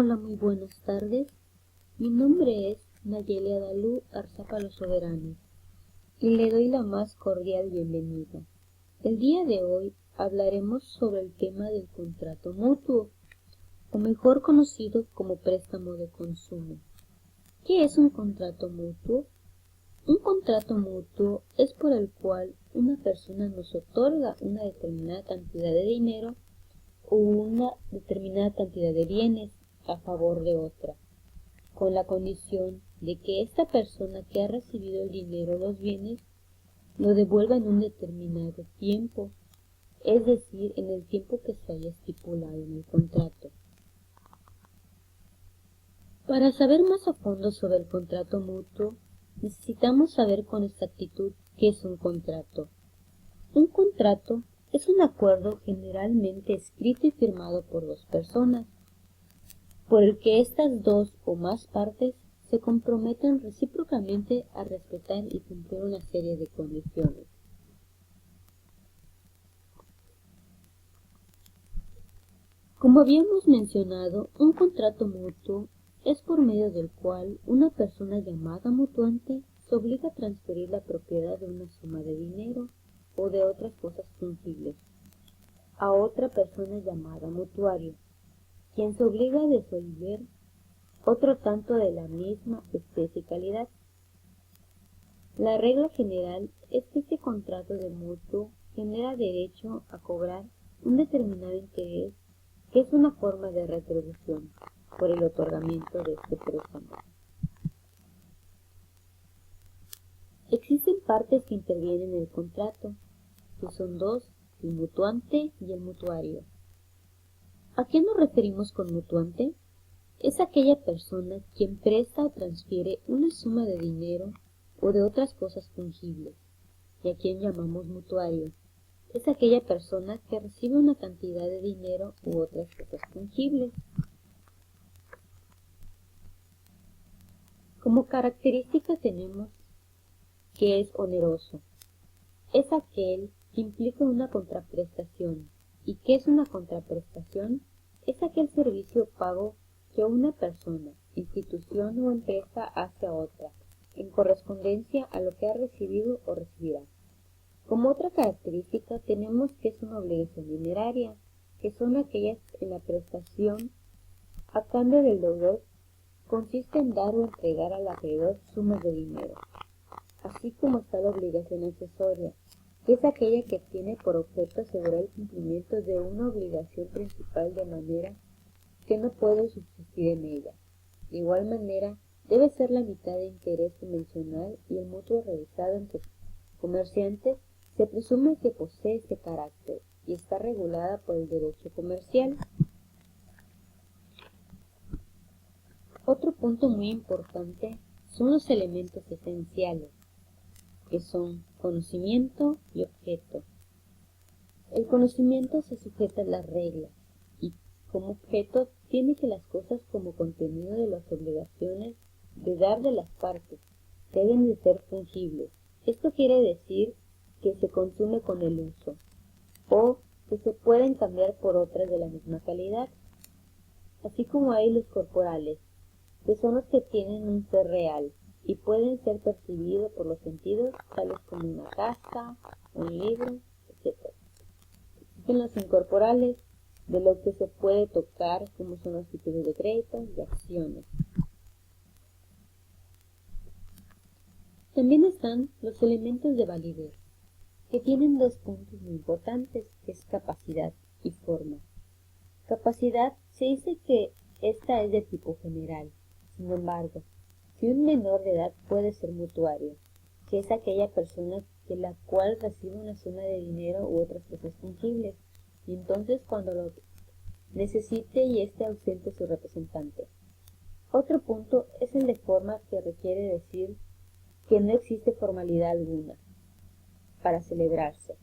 Hola, muy buenas tardes. Mi nombre es Nayeli Adalú Arzápalo Soberanes y le doy la más cordial bienvenida. El día de hoy hablaremos sobre el tema del contrato mutuo, o mejor conocido como préstamo de consumo. ¿Qué es un contrato mutuo? Un contrato mutuo es por el cual una persona nos otorga una determinada cantidad de dinero o una determinada cantidad de bienes a favor de otra, con la condición de que esta persona que ha recibido el dinero o los bienes lo devuelva en un determinado tiempo, es decir, en el tiempo que se haya estipulado en el contrato. Para saber más a fondo sobre el contrato mutuo, necesitamos saber con exactitud qué es un contrato. Un contrato es un acuerdo generalmente escrito y firmado por dos personas, por el que estas dos o más partes se comprometen recíprocamente a respetar y cumplir una serie de condiciones. Como habíamos mencionado, un contrato mutuo es por medio del cual una persona llamada mutuante se obliga a transferir la propiedad de una suma de dinero o de otras cosas fungibles a otra persona llamada mutuario, quien se obliga a devolver otro tanto de la misma especie y calidad. La regla general es que este contrato de mutuo genera derecho a cobrar un determinado interés, que es una forma de retribución por el otorgamiento de este préstamo. Existen partes que intervienen en el contrato, que son dos, el mutuante y el mutuario. ¿A qué nos referimos con mutuante? Es aquella persona quien presta o transfiere una suma de dinero o de otras cosas fungibles, y a quien llamamos mutuario. Es aquella persona que recibe una cantidad de dinero u otras cosas fungibles. Como característica tenemos que es oneroso. Es aquel que implica una contraprestación. ¿Y qué es una contraprestación? Es aquel servicio o pago que una persona, institución o empresa hace a otra, en correspondencia a lo que ha recibido o recibirá. Como otra característica tenemos que es una obligación dineraria, que son aquellas en la prestación a cambio del deudor consiste en dar o entregar al acreedor sumas de dinero. Así como está la obligación accesoria, que es aquella que tiene por objeto asegurar el cumplimiento de una obligación principal de manera que no puede subsistir en ella. De igual manera, debe ser la mitad de interés convencional y el mutuo realizado entre comerciantes se presume que posee este carácter y está regulada por el derecho comercial. Otro punto muy importante son los elementos esenciales, que son conocimiento y objeto. El conocimiento se sujeta a las reglas y como objeto tiene que las cosas como contenido de las obligaciones de dar de las partes deben de ser fungibles. Esto quiere decir que se consume con el uso o que se pueden cambiar por otras de la misma calidad, así como hay los corporales, que son los que tienen un ser real y pueden ser percibidos por los sentidos, tales como una casa, un libro, etc. Existen los incorporales, de lo que se puede tocar, como son los títulos de crédito y acciones. También están los elementos de validez, que tienen dos puntos muy importantes, que es capacidad y forma. Capacidad se dice que esta es de tipo general. Sin embargo, si un menor de edad puede ser mutuario, que es aquella persona que la cual recibe una suma de dinero u otras cosas fungibles, y entonces cuando lo necesite y esté ausente su representante. Otro punto es el de forma, que requiere decir que no existe formalidad alguna para celebrarse.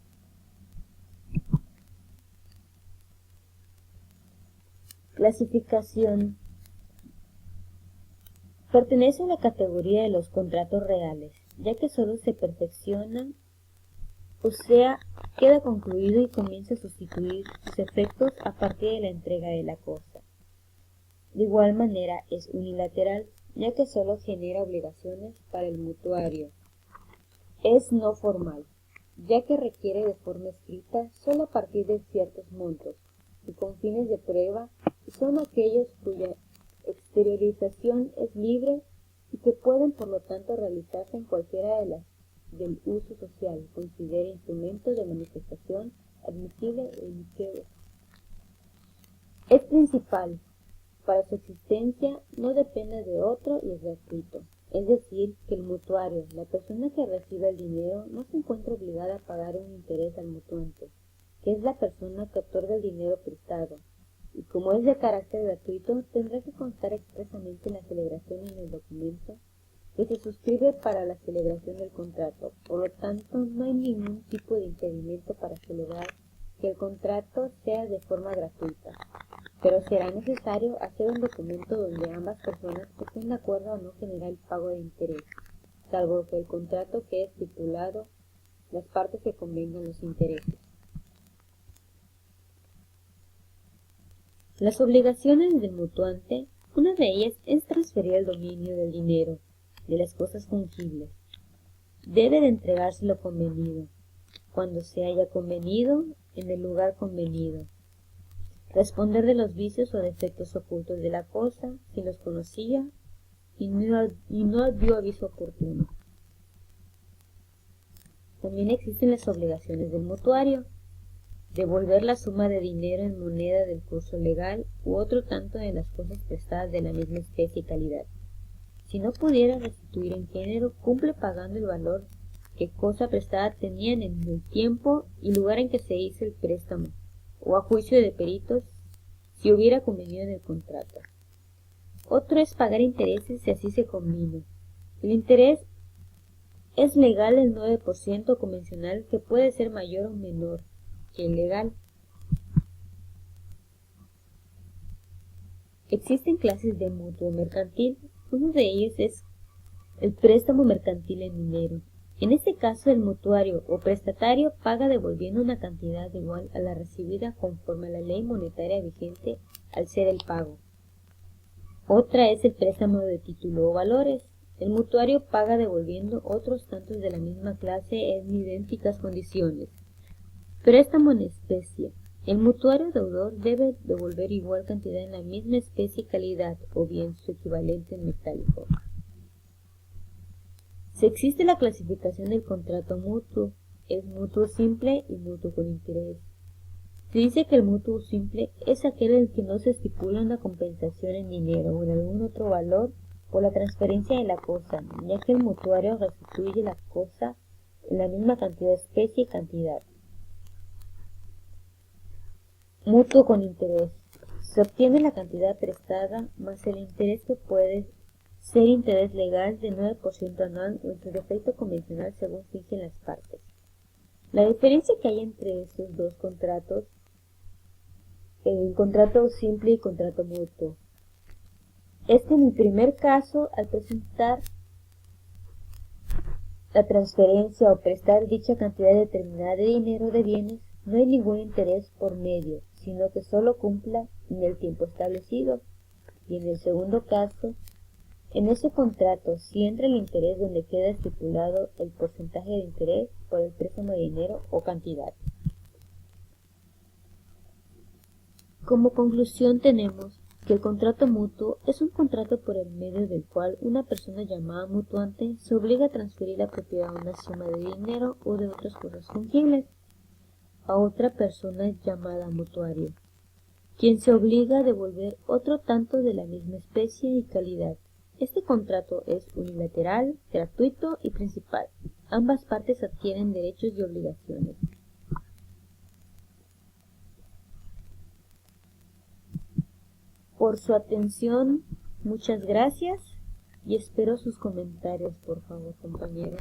Clasificación. Pertenece a la categoría de los contratos reales, ya que solo se perfeccionan, o sea, queda concluido y comienza a sustituir sus efectos a partir de la entrega de la cosa. De igual manera es unilateral, ya que solo genera obligaciones para el mutuario. Es no formal, ya que requiere de forma escrita solo a partir de ciertos montos y con fines de prueba, y son aquellos cuya exteriorización es libre y que pueden por lo tanto realizarse en cualquiera de las del uso social, considere instrumento de manifestación admisible en que es principal, para su existencia no depende de otro y es gratuito. Es decir, que el mutuario, la persona que recibe el dinero, no se encuentra obligada a pagar un interés al mutuante, que es la persona que otorga el dinero prestado, y como es de carácter gratuito, tendrá que constar expresamente en la celebración en el documento que se suscribe para la celebración del contrato. Por lo tanto, no hay ningún tipo de impedimento para celebrar que el contrato sea de forma gratuita, pero será necesario hacer un documento donde ambas personas estén de acuerdo a no generar el pago de interés, salvo que el contrato quede estipulado las partes que convengan los intereses. Las obligaciones del mutuante, una de ellas es transferir el dominio del dinero, de las cosas fungibles. Debe de entregarse lo convenido, cuando se haya convenido, en el lugar convenido. Responder de los vicios o defectos ocultos de la cosa, si los conocía y no dio aviso oportuno. También existen las obligaciones del mutuario: devolver la suma de dinero en moneda del curso legal u otro tanto de las cosas prestadas de la misma especie y calidad. Si no pudiera restituir en género, cumple pagando el valor que cosa prestada tenían en el tiempo y lugar en que se hizo el préstamo, o a juicio de peritos, si hubiera convenido en el contrato. Otro es pagar intereses si así se convino. El interés es legal el 9% convencional, que puede ser mayor o menor que el legal. Existen clases de mutuo mercantil. Uno de ellos es el préstamo mercantil en dinero. En este caso, el mutuario o prestatario paga devolviendo una cantidad igual a la recibida conforme a la ley monetaria vigente al ser el pago. Otra es el préstamo de título o valores. El mutuario paga devolviendo otros tantos de la misma clase en idénticas condiciones. Préstamo en especie. El mutuario deudor debe devolver igual cantidad en la misma especie y calidad, o bien su equivalente en metálico. Si existe la clasificación del contrato mutuo, es mutuo simple y mutuo con interés. Se dice que el mutuo simple es aquel en el que no se estipula una compensación en dinero o en algún otro valor por la transferencia de la cosa, ya que el mutuario restituye la cosa en la misma cantidad de especie y cantidad. Mutuo con interés. Se obtiene la cantidad prestada más el interés, que puede ser interés legal de 9% anual o en su defecto convencional según fijen las partes. La diferencia que hay entre estos dos contratos, el contrato simple y contrato mutuo, es que en el primer caso, al presentar la transferencia o prestar dicha cantidad determinada de dinero o de bienes, no hay ningún interés por medio, sino que solo cumpla en el tiempo establecido. Y en el segundo caso, en ese contrato sí entra el interés donde queda estipulado el porcentaje de interés por el préstamo de dinero o cantidad. Como conclusión tenemos que el contrato mutuo es un contrato por el medio del cual una persona llamada mutuante se obliga a transferir la propiedad de una suma de dinero o de otras cosas fungibles a otra persona llamada mutuario, quien se obliga a devolver otro tanto de la misma especie y calidad. Este contrato es unilateral, gratuito y principal. Ambas partes adquieren derechos y obligaciones. Por su atención, muchas gracias y espero sus comentarios, por favor, compañeros.